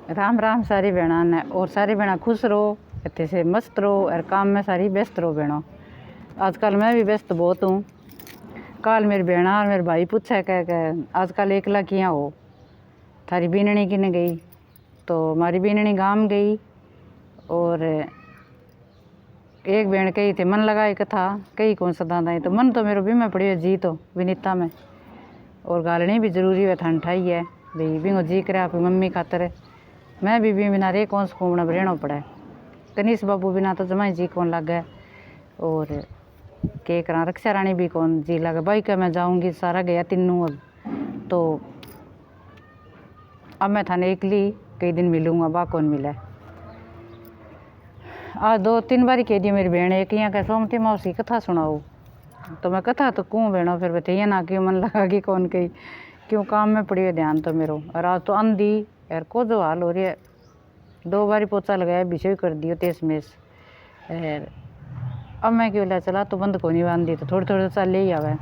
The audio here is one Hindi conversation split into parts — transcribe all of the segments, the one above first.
राम राम सारी बहना ने और सारी बहना खुश रहो, अच्छे से मस्त रहो और काम में सारी व्यस्त रहो बहनों। आजकल मैं भी व्यस्त बहुत हूँ। कल मेरी बहना और मेरे भाई पूछा कह आजकल एकला किया हो, थारी बीननी किने गई। तो हमारी बीननी गांव गई और एक बहन कही थे मन लगाए कथा कही कौन सदा दाई। तो मन तो मेरे भी में पड़ी है जी तो विनीता में, और गालनी भी जरूरी है थान ठाई है भाई बिंगो जी करे आप मम्मी खातर। मैं भी बिना रे कौन सुकूमना रहना पड़ा, कनीस बाबू बिना तो जमा जी कौन लगे, और के करा रक्षा रानी भी कौन जी लगे। भाई का मैं जाऊंगी सारा गया तीनों अब, तो अब मैं थाने एकली कई दिन मिलूँगा बा कौन मिला। आज 2-3 बारी कह दी मेरी बहन एक यहाँ कह सोमती मौसी कथा सुनाओ। तो मैं कथा तो कूँ बहनों फिर बताइए ना क्यों मन लगा कि कौन कही क्यों काम में पड़ी है ध्यान तो मेरो। और आज तो आंधी यार को जो हाल हो रही है, 2 बारी पोचा लगाया विषय कर दियो तेज में। अब मैं क्यों ला चला तो बंद को नहीं बांधी तो थोड़ी थोड़ी चल ले ही आवे।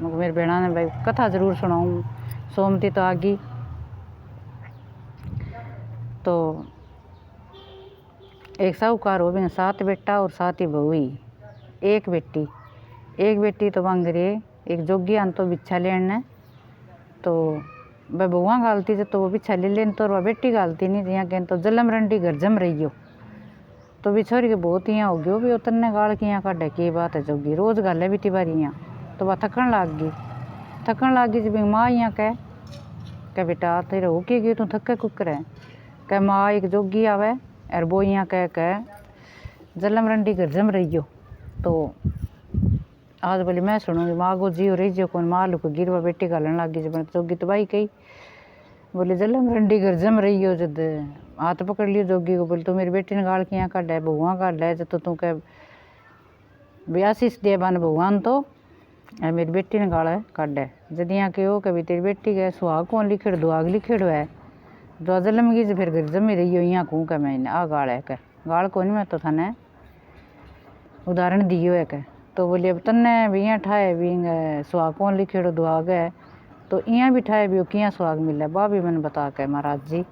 मगर मेरी बहना ने भाई कथा जरूर सुनाऊँ। सोमती तो आ गई तो एक साहूकार हो भी 7 बेटा और 7 ही बहू ही। एक बेटी तो बांगरे एक जोगी आन तो बिच्छा लेन ने तो वह बहुआ गालती से तो वो बिच्छा ले लेन तो वह बेटी गालती नहीं यहाँ कहें तो जलम रंडी घर जम रही हो। तो भी छोरी के बहुत यहाँ हो गयो भी उतरने गाल की यहाँ काटे की बात है जोगी रोज गाले भी तिबारी यहाँ। तो वह थकन लाग गई जब माँ यहाँ कह बेटा तेरे हो के गई तू थके कुकर है। कह माँ एक जोगी आवे और वो यहाँ कह जलम रंडी घर जम रही हो। तो आज बोली मैं सुनूंगी माँ को जी हो रही जो कौन माँ लुक गिरवा बेटी गालन लग गई। जब जोगी तो भाई कही बोले जलम रंडी घर जम रही हो। जद हाथ पकड़ लियो जोगी को बोले तो मेरी बेटी ने गाल किया काट है बहुआ काट है जब तो तू कह बयासीस दे बन भगवान तो मेरी बेटी ने गाल काट है। जद यहाँ कहो कभी तेरी बेटी के सुहाग कौन लिखेड़ दुआग लिखेड़ है जो जलम गई फिर घर जमी रही हो यहाँ कहूँ कह मैं आ गाल है कह गाल को नहीं मैं तो थाने उदाहरण दियो है कह। तो बोले अब तन्ने भी यहाँ ठाए भी सुहाग कौन लिखेड़ो दुआग है तो यहाँ भी ठाए भी किया सुहाग मिले बा भी मैंने बता के महाराज जी।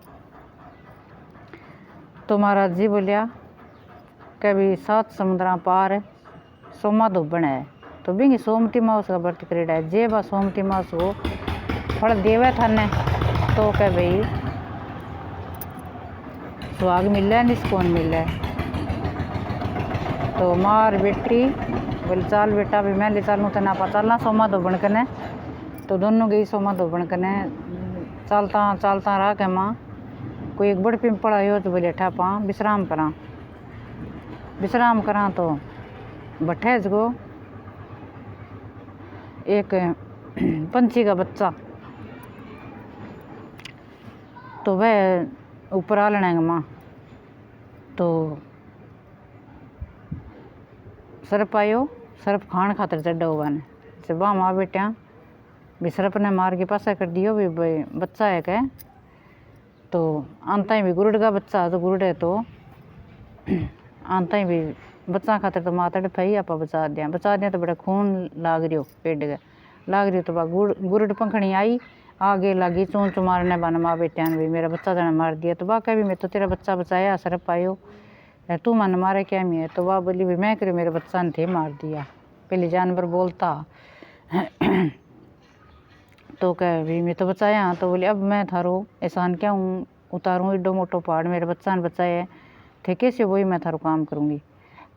तो महाराज जी बोलिया कभी 7 समुद्रा पार सोमा धोबन है तो बिंगी सोमती मास का व्रत करेड़ा है जे बा सोमती मास को फल देवे थाने तो कह भाई सुहाग मिले निस्कोन मिले। तो मार बेटी बोले चाल बेटा भी मैं ले चलूँ तो ना पा चलना सोमा धोबन कने। तो दोनों गई सोमा धोबन कने चलता रहा के माँ कोई एक बड़ पिंपल आयो तो बोले ठा पा विश्राम करा तो बठे जगो एक पंछी का बच्चा तो वह ऊपर आ लेने माँ तो सरप आयो सरप खान खातर चढ़ा हुआ ने जब माँ बेटिया भी सरप ने मार के पासा कर दियो भी भाई बच्चा है कह। तो आंता ही भी गुरुड़ का बच्चा तो गुरुड़ है तो आंता ही भी बच्चा खातर तो माता तड़पाई आप बचा दिया तो बड़ा खून लाग रियो पेट के लाग रियो। तो गुरुड़ पंखड़ी आई आगे लगी चोंच मारने बन माँ बेटिया ने भी मेरा बच्चा जाने मार दिया। तो वाह कह भी मैं तो तेरा बच्चा बचाया सरप आयो तू मन मारे क्या मैं। तो वाह बोली भी मैं करे मेरे बच्चा ने थे मार दिया पहले जानवर बोलता तो कह भी मैं तो बचाया। तो बोली अब मैं थारो एहसान क्या हूँ उतारूँ एडो मोटो पहाड़ मेरे बच्चा ने बचाया थे कैसे वही मैं थारो काम करूँगी।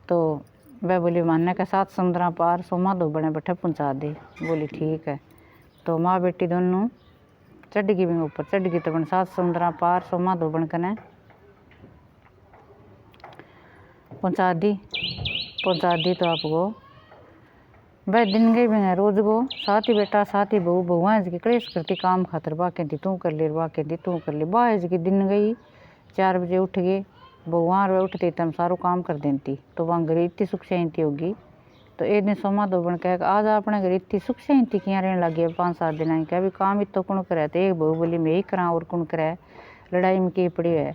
तो वह बोली मानने का 7 समुद्रा पार सोमा दो बने बैठे पहुँचा दे। बोली ठीक है। तो माँ बेटी दोनों चढ़ गई भी ऊपर चढ़ गई तो बन 7 समुद्रा पार सोमा दो बन कने पहुँचा दी। तो आपको वह दिन गई भी रोज गो 7 ही बेटा 7 ही बहू बहुआ की कलेश करती काम खातर बा कहती तू कर ले बा कहती तू कर ले बा की दिन गई 4 बजे उठ गए बहुआ उठती तम सारो काम कर देती। तो वहाँ घर इतनी सुख शांति होगी। तो एक दिन सोमा दो बन कह आज अपने घर इतनी सुख शांति किया रहने लगी 5-7 दिन कह भी काम इतो कौन करे। तो एक बहू बोली मैं ही करा और कौन करे लड़ाई में की पड़ी है।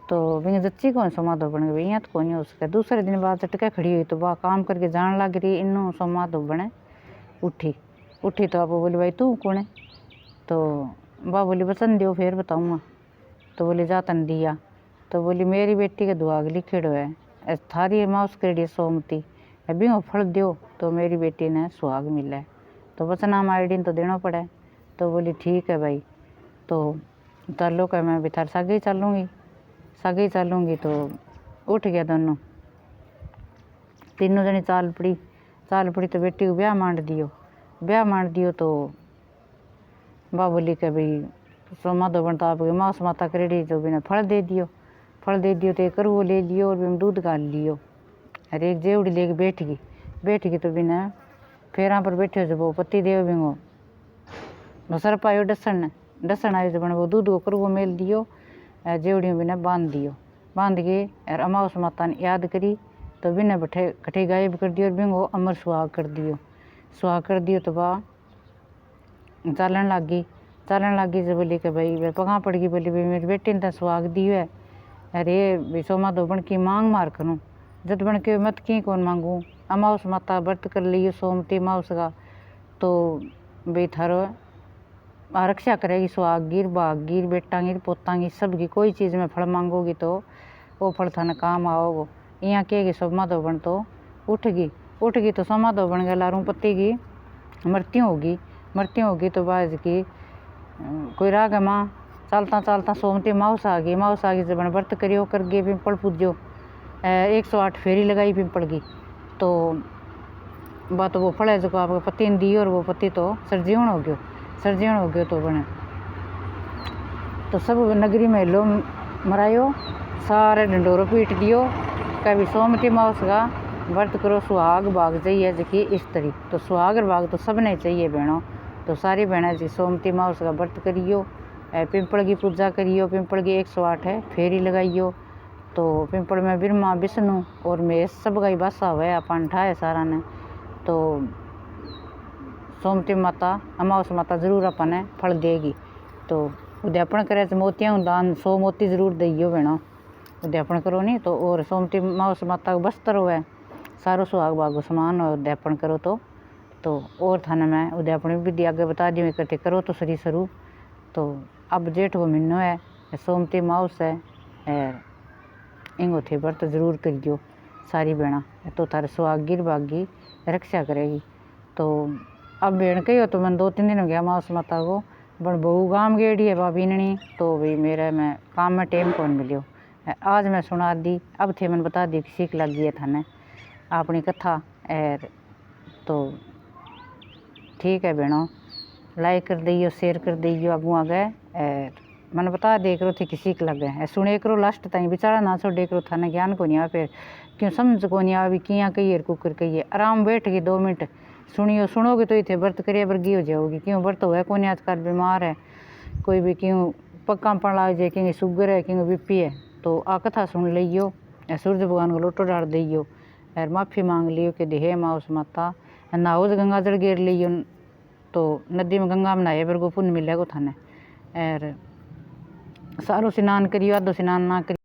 तो बिंग जच्ची कौन सोमा धोबन गई यहाँ तो कौन नहीं हो सके। दूसरे दिन बाद चटके खड़ी हुई तो वह काम करके जान लग रही इन्हों सोमा धोबन उठी तो आप बोली भाई तू कौन है। तो वह बोली वचन दियो फिर बताऊँगा। तो बोली जा तन दिया। तो बोली मेरी बेटी के दुआग लिखेड़ो है, थारी माउस करेड़ी सोमती अभी वो फल दो तो मेरी बेटी ने सुहाग मिले। तो वचनाम आयोडीन तो देना पड़े। तो बोली ठीक है भाई, तो चलो क्या मैं भी थार सागे ही चलूँगी। तो उठ गया दोनों, तीनों जनी चाल पड़ी तो बेटी को ब्याह मान दियो। तो बा बोली के भाई सोमा दो बन तो आपके माउस माता करेड़ी तो बिना फल दे दियो तो एक करुओ ले लियो और बिना दूध गाल लियो। अरे एक जेवड़ी लेके बैठ गई तो बिना फेरा पर बैठे जब वो पति देव बिंगो सर पायो डसन आयो जब वो दूध को करुओ मेल दियो, जेवड़ी बिना बांध के और अमाउस माता ने याद करी तो बिना बैठे कठे गायब कर दियो और बिंगो अमर सुहाग कर दियो। तो बा चालन लग गई जब बोली कि भाई वे पगा पड़ गई। बोली भाई मेरी बेटी ने तो सुहाग दियो है, अरे भाई सोमा दो बन की मांग मार करूँ जद बन के मत की कौन मांगू। अमाउस माता व्रत कर लियो सोमती माउस का, तो भाई थारो रक्षा करेगी सुहागीर भागीर बेटांगीर पोतांगीर सबकी। कोई चीज़ में फल मांगोगी तो वो फल थाने काम आओगो। यहाँ कहेगी सोमा दो बन तो उठ गई तो सोमा दो बन गया लारूं पति की मृत्यु होगी। तो बाज की कोई राग है माँ चलता सोमती माउस आ गई जब व्रत करियो कर गए पिंपल पूजो 108 फेरी लगाई पिंपल की। तो बात वो फल है जो आपके पति ने दी और वो पति तो सर्जीवन हो गयो। तो बने तो सब नगरी में लो मरायो, सारे डंडोरो पीट दियो। कभी सोमती माउस का व्रत करो सुहाग भाग चाहिए जबकि स्त्री। तो सुहाग और भाग तो सबने चाहिए बहनों। तो सारी बहनें जी सोमती माउस का व्रत करियो, पिंपल की पूजा करियो, पिंपल की 108 है फेरी लगाइयो। तो पिंपल में ब्रह्मा विष्णु और महेश सब का ही बासा हुआ अपन है सारा ने। तो सोमती माता अमावस माता जरूर अपन फल देगी। तो उद्यापन करे तो मोतियाँ दान 100 मोती जरूर दियो बहनों, उद्यापन करो नहीं तो। और सोमती माउस माता का वस्त्र हुआ सारो सुहाग भागो समान हो उद्यापन करो तो और थाने में उद्यापन विधि आगे बता दी इकट्ठे करो तो सरी सरू। तो अब जेठ वो महीनो है, सोमती माउस है, इंगो थे व्रत जरूर करियो सारी बहना, तो थारे सुहागीर भागी रक्षा करेगी। तो अब भेड़ कही हो तो मैंने 2-3 दिन हो गया माउस माता को बन बहू गाम गेड़ी है बाबीननी। तो भाई मेरे में काम में टेम कौन मिलियो, आज मैं सुना दी अब थे मैंने बता दी सीख लग गई है थाने अपनी कथा। तो ठीक है बहनों, लाइक कर दियो शेयर कर दियो आगू आगे। मैंने बता दे करो थी किसी के लगे सुने करो लास्ट ताई बेचारा ना छोड़े करो थाने ज्ञान को नहीं आ फिर क्यों समझ को नहीं आ भी किया कहिए कुकर कहिए। आराम बैठ गई 2 मिनट सुनोगे तो इतने व्रत करिए वर्गी हो जाओगी। क्यों व्रत हुआ कौन आजकल बीमार है कोई भी, क्यों पक्का पड़ लग जाए, क्योंकि शुगर है क्योंकि बीपी है। तो आ कथा सुन लियो, सूरज भगवान को लोटो डाल दियो और माफ़ी मांग लियो कि हे माउस माता नहाओ गंगा जल गेर लियो। तो नदी में गंगा में नहाए वर्गो पुण्य मिलेगा थाने। और सारो स्नान करियो, आधो स्नान ना करियो।